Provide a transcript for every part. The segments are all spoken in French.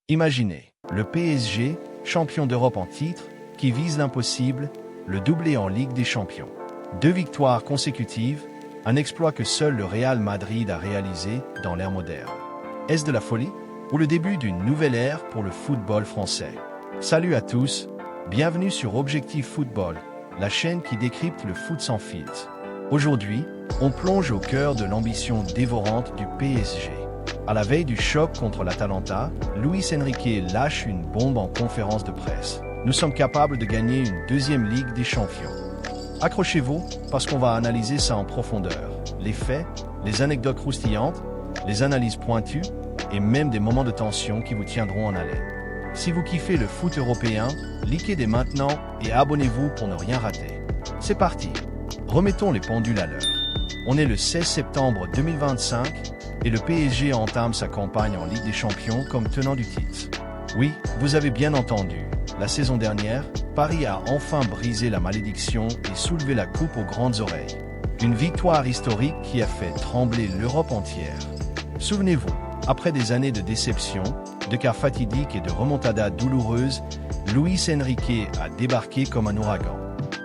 Imaginez, le PSG, champion d'Europe en titre, qui vise l'impossible, le doublé en Ligue des Champions. 2 victoires consécutives, un exploit que seul le Real Madrid a réalisé dans l'ère moderne. Est-ce de la folie ou le début d'une nouvelle ère pour le football français? Salut à tous, bienvenue sur Objectif Football, la chaîne qui décrypte le foot sans filtre. Aujourd'hui, on plonge au cœur de l'ambition dévorante du PSG. À la veille du choc contre l'Atalanta, Luis Enrique lâche une bombe en conférence de presse. Nous sommes capables de gagner une deuxième Ligue des Champions. Accrochez-vous, parce qu'on va analyser ça en profondeur. Les faits, les anecdotes croustillantes, les analyses pointues et même des moments de tension qui vous tiendront en haleine. Si vous kiffez le foot européen, likez dès maintenant et abonnez-vous pour ne rien rater. C'est parti. Remettons les pendules à l'heure. On est le 16 septembre 2025 et le PSG entame sa campagne en Ligue des Champions comme tenant du titre. Oui, vous avez bien entendu. La saison dernière, Paris a enfin brisé la malédiction et soulevé la coupe aux grandes oreilles. Une victoire historique qui a fait trembler l'Europe entière. Souvenez-vous, après des années de déception, de quarts fatidiques et de remontadas douloureuses, Luis Enrique a débarqué comme un ouragan.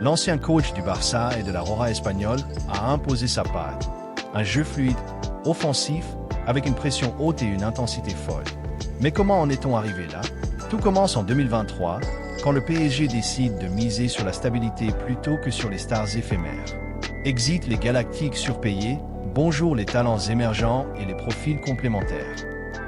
L'ancien coach du Barça et de la Roja espagnole a imposé sa patte. Un jeu fluide, offensif, avec une pression haute et une intensité folle. Mais comment en est-on arrivé là? Tout commence en 2023, quand le PSG décide de miser sur la stabilité plutôt que sur les stars éphémères. Exit les galactiques surpayés, bonjour les talents émergents et les profils complémentaires.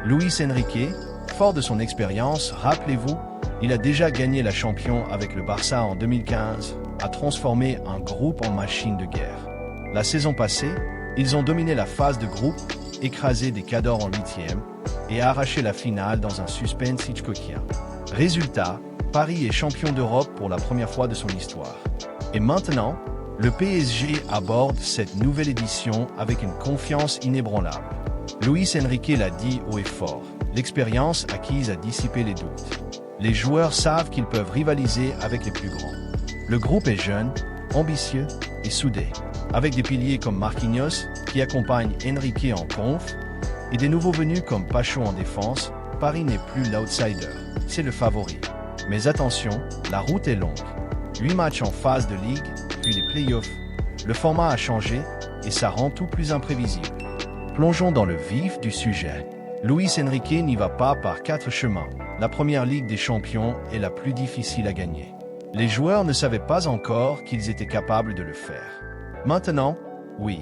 Luis Enrique, fort de son expérience, rappelez-vous, il a déjà gagné la Champions avec le Barça en 2015, a transformé un groupe en machine de guerre. La saison passée, ils ont dominé la phase de groupe, écrasé des cadors en 8e et arraché la finale dans un suspense hitchcockien. Résultat, Paris est champion d'Europe pour la première fois de son histoire. Et maintenant, le PSG aborde cette nouvelle édition avec une confiance inébranlable. Luis Enrique l'a dit haut et fort, l'expérience acquise a dissipé les doutes. Les joueurs savent qu'ils peuvent rivaliser avec les plus grands. Le groupe est jeune, ambitieux et soudé. Avec des piliers comme Marquinhos, qui accompagne Enrique en conf, et des nouveaux venus comme Pacho en défense, Paris n'est plus l'outsider, c'est le favori. Mais attention, la route est longue. 8 matchs en phase de ligue, puis les playoffs. Le format a changé et ça rend tout plus imprévisible. Plongeons dans le vif du sujet. Luis Enrique n'y va pas par 4 chemins. La première Ligue des Champions est la plus difficile à gagner. Les joueurs ne savaient pas encore qu'ils étaient capables de le faire. Maintenant, oui.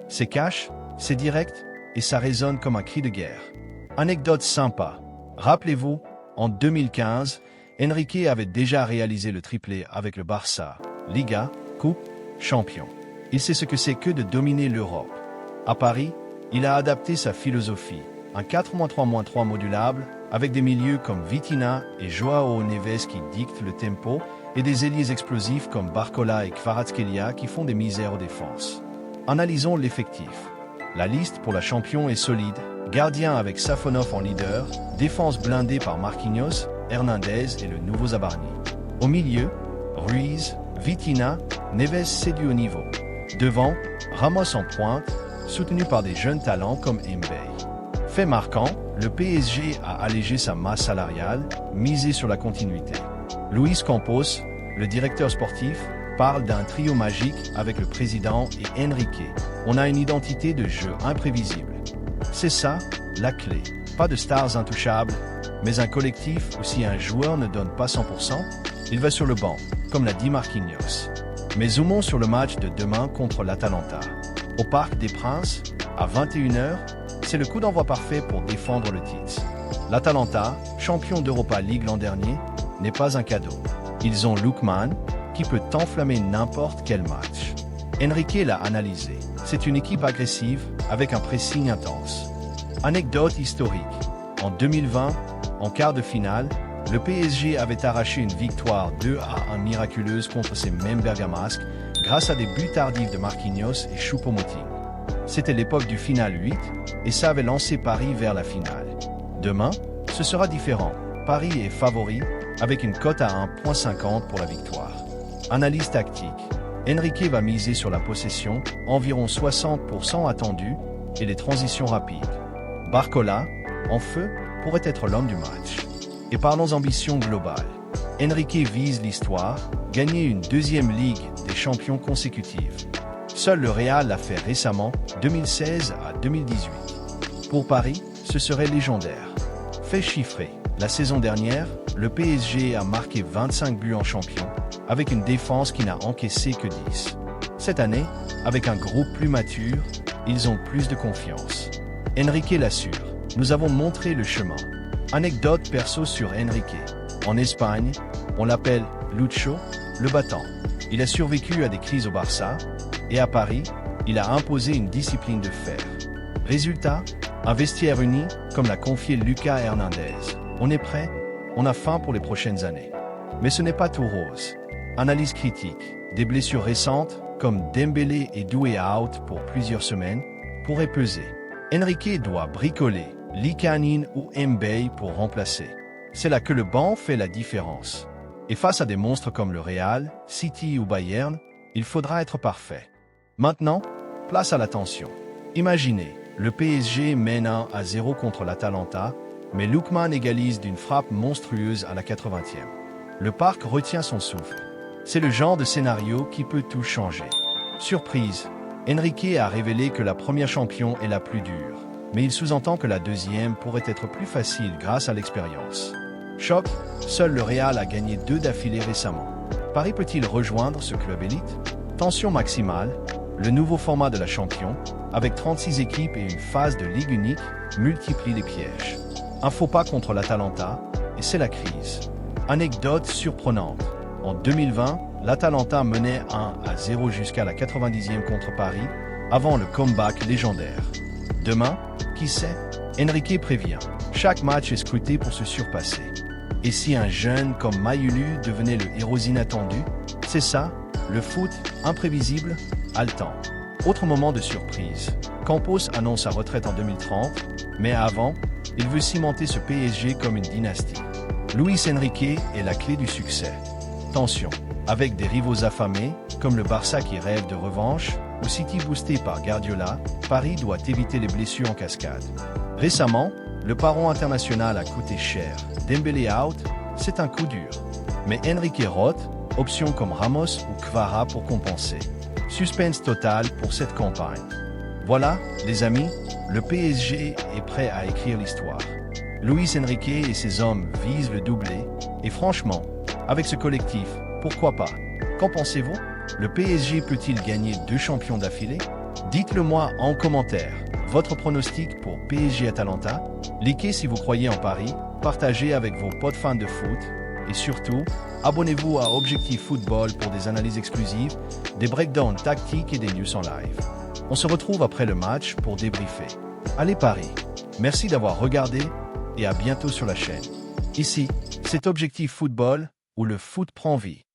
C'est cash, c'est direct et ça résonne comme un cri de guerre. Anecdote sympa. Rappelez-vous, en 2015, Enrique avait déjà réalisé le triplé avec le Barça. Liga, Coupe, Champion. Il sait ce que c'est que de dominer l'Europe. À Paris, il a adapté sa philosophie. Un 4-3-3 modulable, avec des milieux comme Vitinha et Joao Neves qui dictent le tempo, et des ailiers explosifs comme Barcola et Kvaratskhelia qui font des misères aux défenses. Analysons l'effectif. La liste pour la Champions est solide. Gardien avec Safonov en leader, défense blindée par Marquinhos, Hernandez et le nouveau Zabarni. Au milieu, Ruiz, Vitinha, Neves c'est du haut niveau. Devant, Ramos en pointe, soutenu par des jeunes talents comme Mbaye. Fait marquant, le PSG a allégé sa masse salariale, misé sur la continuité. Luis Campos, le directeur sportif, parle d'un trio magique avec le président et Enrique. On a une identité de jeu imprévisible. C'est ça, la clé. Pas de stars intouchables, mais un collectif où si un joueur ne donne pas 100%, il va sur le banc, comme l'a dit Marquinhos. Mais zoomons sur le match de demain contre l'Atalanta. Au Parc des Princes, à 21h, c'est le coup d'envoi parfait pour défendre le titre. L'Atalanta, champion d'Europa League l'an dernier, n'est pas un cadeau. Ils ont Lookman, qui peut enflammer n'importe quel match. Enrique l'a analysé. C'est une équipe agressive, avec un pressing intense. Anecdote historique. En 2020, en quart de finale, le PSG avait arraché une victoire 2-1 miraculeuse contre ces mêmes bergamasques, grâce à des buts tardifs de Marquinhos et Choupo-Moting. C'était l'époque du final 8, et ça avait lancé Paris vers la finale. Demain, ce sera différent. Paris est favori, avec une cote à 1,50 pour la victoire. Analyse tactique. Enrique va miser sur la possession, environ 60% attendu, et les transitions rapides. Barcola, en feu, pourrait être l'homme du match. Et parlons ambition globale. Enrique vise l'histoire, gagner une deuxième Ligue des champions consécutive. Seul le Real l'a fait récemment, 2016 à 2018. Pour Paris, ce serait légendaire. Fait chiffré, la saison dernière, le PSG a marqué 25 buts en champion, avec une défense qui n'a encaissé que 10. Cette année, avec un groupe plus mature, ils ont plus de confiance. Enrique l'assure, nous avons montré le chemin. Anecdote perso sur Enrique. En Espagne, on l'appelle Lucho, le battant. Il a survécu à des crises au Barça, et à Paris, il a imposé une discipline de fer. Résultat, un vestiaire uni, comme l'a confié Lucas Hernandez. On est prêt, on a faim pour les prochaines années. Mais ce n'est pas tout rose. Analyse critique, des blessures récentes, comme Dembélé et Doué out pour plusieurs semaines, pourraient peser. Enrique doit bricoler Likanin ou Mbaye pour remplacer. C'est là que le banc fait la différence. Et face à des monstres comme le Real, City ou Bayern, il faudra être parfait. Maintenant, place à l'attention. Imaginez, le PSG mène 1-0 contre l'Atalanta, mais Lookman égalise d'une frappe monstrueuse à la 80e. Le parc retient son souffle. C'est le genre de scénario qui peut tout changer. Surprise, Enrique a révélé que la première champion est la plus dure, mais il sous-entend que la deuxième pourrait être plus facile grâce à l'expérience. Choc, seul le Real a gagné 2 d'affilée récemment. Paris peut-il rejoindre ce club élite? Tension maximale, le nouveau format de la champion, avec 36 équipes et une phase de ligue unique, multiplie les pièges. Un faux pas contre l'Atalanta, et c'est la crise. Anecdote surprenante. En 2020, l'Atalanta menait 1-0 jusqu'à la 90e contre Paris, avant le comeback légendaire. Demain, qui sait? Enrique prévient. Chaque match est scruté pour se surpasser. Et si un jeune comme Mayulu devenait le héros inattendu? C'est ça, le foot, imprévisible, haletant. Autre moment de surprise. Campos annonce sa retraite en 2030, mais avant, il veut cimenter ce PSG comme une dynastie. Luis Enrique est la clé du succès. Tension. Avec des rivaux affamés, comme le Barça qui rêve de revanche, ou City boosté par Guardiola, Paris doit éviter les blessures en cascade. Récemment, le pardon international a coûté cher. Dembélé out, c'est un coup dur. Mais Enrique rote, options comme Ramos ou Kvara pour compenser. Suspense total pour cette campagne. Voilà, les amis, le PSG est prêt à écrire l'histoire. Luis Enrique et ses hommes visent le doublé, et franchement, avec ce collectif, pourquoi pas? Qu'en pensez-vous? Le PSG peut-il gagner 2 champions d'affilée? Dites-le moi en commentaire. Votre pronostic pour PSG-Atalanta? Likez si vous croyez en Paris, partagez avec vos potes fans de foot, et surtout, abonnez-vous à Objectif Football pour des analyses exclusives, des breakdowns tactiques et des news en live. On se retrouve après le match pour débriefer. Allez Paris! Merci d'avoir regardé et à bientôt sur la chaîne. Ici, c'est Objectif Football où le foot prend vie.